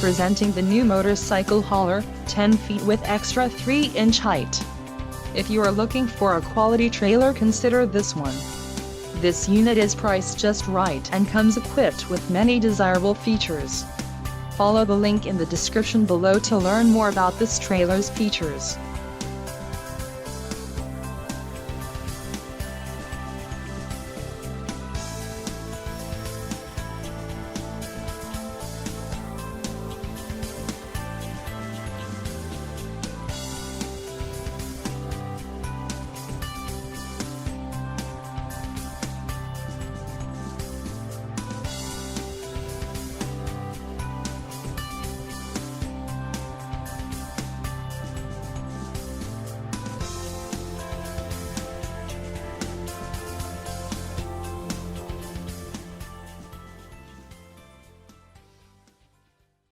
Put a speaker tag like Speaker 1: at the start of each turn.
Speaker 1: Presenting the new motorcycle hauler, 10 feet with extra 3-inch height. If you are looking for a quality trailer, consider this one. This unit is priced just right and comes equipped with many desirable features. Follow the link in the description below to learn more about this trailer's features.